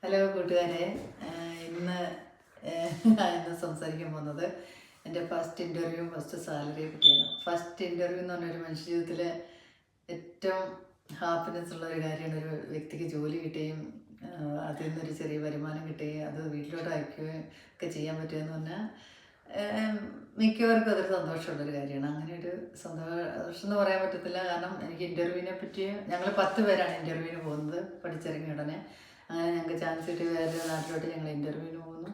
Hello കൂട്ടുകാരെ, ഇന്ന് ഇന്ന് സംസാരിക്കാൻ പോകുന്നത് എൻ്റെ ഫസ്റ്റ് ഇൻ്റർവ്യൂ ഫസ്റ്റ് സാലറിയെ പറ്റിയാണ്. ഫസ്റ്റ് ഇൻ്റർവ്യൂ എന്ന് പറഞ്ഞൊരു മനുഷ്യ ജീവിതത്തിലെ ഏറ്റവും ഹാപ്പിനെസ് ഉള്ള ഒരു കാര്യമാണ്. ഒരു വ്യക്തിക്ക് ജോലി കിട്ടുകയും അതിൽ നിന്നൊരു ചെറിയ വരുമാനം കിട്ടുകയും അത് വീട്ടിലോട്ട് അയക്കുകയും ഒക്കെ ചെയ്യാൻ പറ്റുകയെന്ന് പറഞ്ഞാൽ മിക്കവർക്കും അതൊരു സന്തോഷമുള്ളൊരു കാര്യമാണ്. അങ്ങനെ ഒരു സന്തോഷം എന്ന് പറയാൻ പറ്റത്തില്ല. കാരണം എനിക്ക് ഇൻ്റർവ്യൂവിനെ പറ്റി ഞങ്ങൾ 10 പേരാണ് ഇൻ്റർവ്യൂവിന് പോകുന്നത് പഠിച്ചിറങ്ങിയ ഉടനെ. അങ്ങനെ ഞങ്ങൾക്ക് ചാൻസ് കിട്ടി വേറെ നാട്ടിലോട്ട് ഞങ്ങൾ ഇൻ്റർവ്യൂവിന് പോകുന്നു.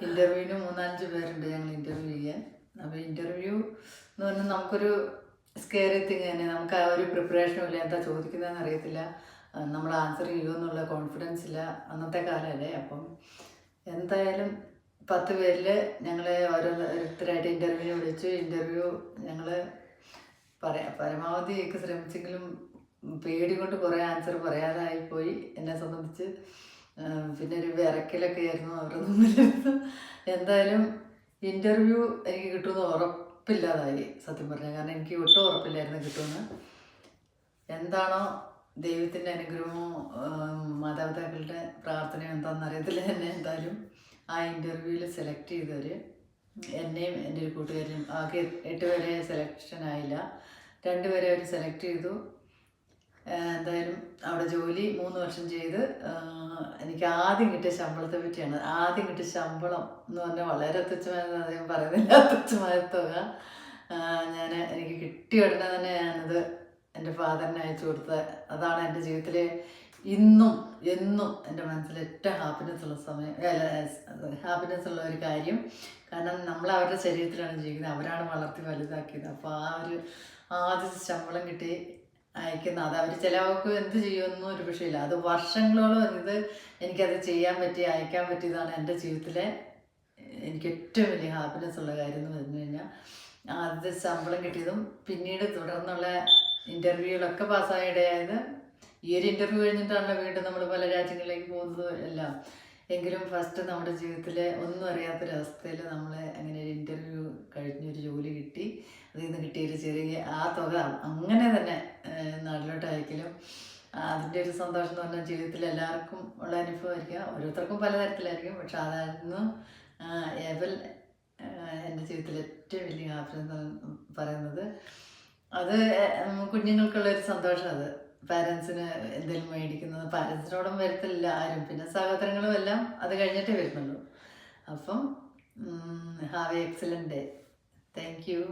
ഇൻ്റർവ്യൂവിന് 3-5 പേരുണ്ട് ഞങ്ങൾ ഇൻ്റർവ്യൂ ചെയ്യാൻ. അപ്പോൾ ഇൻ്റർവ്യൂ എന്ന് പറഞ്ഞാൽ നമുക്കൊരു സ്കെയറി തിങ് തന്നെ. നമുക്ക് ആ ഒരു പ്രിപ്പറേഷനും ഇല്ല, എന്താ ചോദിക്കുന്നതെന്ന് അറിയത്തില്ല, നമ്മൾ ആൻസർ ചെയ്യുമെന്നുള്ള കോൺഫിഡൻസ് ഇല്ല. അന്നത്തെ കാലമല്ലേ. അപ്പം എന്തായാലും 10 പേരിൽ ഞങ്ങളെ ഓരോരുത്തരായിട്ട് ഇൻ്റർവ്യൂവിന് വിളിച്ചു. ഇൻ്റർവ്യൂ ഞങ്ങൾ പരമാവധിയൊക്കെ ശ്രമിച്ചെങ്കിലും പേടി കൊണ്ട് കുറേ ആൻസർ പറയാതായിപ്പോയി എന്നെ സംബന്ധിച്ച്. പിന്നെ ഒരു വിറക്കലൊക്കെ ആയിരുന്നു അവരുടെ മുമ്പിലിരുന്ന്. എന്തായാലും ഇൻ്റർവ്യൂ എനിക്ക് കിട്ടുമെന്ന് ഉറപ്പില്ലാതായി സത്യം പറഞ്ഞാൽ. കാരണം എനിക്ക് ഒട്ടും ഉറപ്പില്ലായിരുന്നു കിട്ടുമെന്ന്. എന്താണോ ദൈവത്തിൻ്റെ അനുഗ്രഹമോ മാതാപിതാക്കളുടെ പ്രാർത്ഥനയോ എന്താണെന്ന് അറിയത്തില്ല തന്നെ. എന്തായാലും ആ ഇൻ്റർവ്യൂവിൽ സെലക്ട് ചെയ്തവർ എന്നെയും എൻ്റെ ഒരു കൂട്ടുകാരനും ആകെ 8 പേരെ സെലക്ഷൻ ആയില്ല. 2 പേരെ അവർ സെലക്ട് ചെയ്തു. എന്തായാലും അവിടെ ജോലി 3 വർഷം ചെയ്ത് എനിക്ക് ആദ്യം കിട്ടിയ ശമ്പളത്തെ പറ്റിയാണ്. ആദ്യം കിട്ടിയ ശമ്പളം എന്ന് പറഞ്ഞാൽ വളരെ തുച്ഛമായെന്ന് അദ്ദേഹം പറയുന്നില്ല, തുച്ഛമായ തുക. എനിക്ക് കിട്ടിയ ഉടനെ തന്നെ ഞാനത് എൻ്റെ ഫാദറിന് അയച്ചു കൊടുത്ത. അതാണ് എൻ്റെ ജീവിതത്തിലെ ഇന്നും എന്നും എൻ്റെ മനസ്സിൽ ഏറ്റവും ഹാപ്പിനെസ് ഉള്ള സമയം, ഹാപ്പിനെസ് ഉള്ള ഒരു കാര്യം. കാരണം നമ്മൾ അവരുടെ ശരീരത്തിലാണ് ജീവിക്കുന്നത്, അവരാണ് വളർത്തി വലുതാക്കിയത്. അപ്പോൾ ആ ഒരു ആദ്യത്തെ ശമ്പളം കിട്ടി അയക്കുന്ന അത് അവർ ചിലവർക്ക് എന്ത് ചെയ്യുമെന്നും ഒരു വിഷയമില്ല. അത് വർഷങ്ങളോളം എനിക്കത് ചെയ്യാൻ പറ്റി, അയക്കാൻ പറ്റിയതാണ് എൻ്റെ ജീവിതത്തിലെ എനിക്ക് ഏറ്റവും വലിയ ഹാപ്പിനെസ് ഉള്ള കാര്യം എന്ന് പറഞ്ഞു കഴിഞ്ഞാൽ ആദ്യത്തെ ശമ്പളം കിട്ടിയതും പിന്നീട് തുടർന്നുള്ള ഇൻ്റർവ്യൂകളൊക്കെ പാസ്സായ ഇടയായത്. ഈ ഒരു ഇൻ്റർവ്യൂ കഴിഞ്ഞിട്ടാണല്ലോ വീണ്ടും നമ്മൾ പല രാജ്യങ്ങളിലേക്ക് പോകുന്നത് എല്ലാം. എങ്കിലും ഫസ്റ്റ് നമ്മുടെ ജീവിതത്തിലെ ഒന്നും അറിയാത്തൊരവസ്ഥയിൽ നമ്മളെ അങ്ങനെ ഒരു ഇൻ്റർവ്യൂ കഴിഞ്ഞൊരു ജോലി കിട്ടി. അതിൽ നിന്ന് കിട്ടിയൊരു ചെറിയ ആ തുക അങ്ങനെ തന്നെ നാട്ടിലോട്ട് അയക്കലും അതിൻ്റെ ഒരു സന്തോഷം എന്ന് പറഞ്ഞാൽ ജീവിതത്തിൽ എല്ലാവർക്കും ഉള്ള അനുഭവമായിരിക്കാം. ഓരോരുത്തർക്കും പലതരത്തിലായിരിക്കും. പക്ഷെ അതായിരുന്നു എൻ്റെ ജീവിതത്തിൽ ഏറ്റവും വലിയ ഹാപ്പിനെസ് പറയുന്നത്. അത് കുഞ്ഞുങ്ങൾക്കുള്ളൊരു സന്തോഷം. അത് പാരൻസിന് എന്തെങ്കിലും മേടിക്കുന്നത് പാരൻസിനോടും വരത്തില്ല ആരും, പിന്നെ സഹോദരങ്ങളും എല്ലാം അത് കഴിഞ്ഞിട്ടേ വരുന്നുള്ളൂ. അപ്പം have A excellent day. Thank you.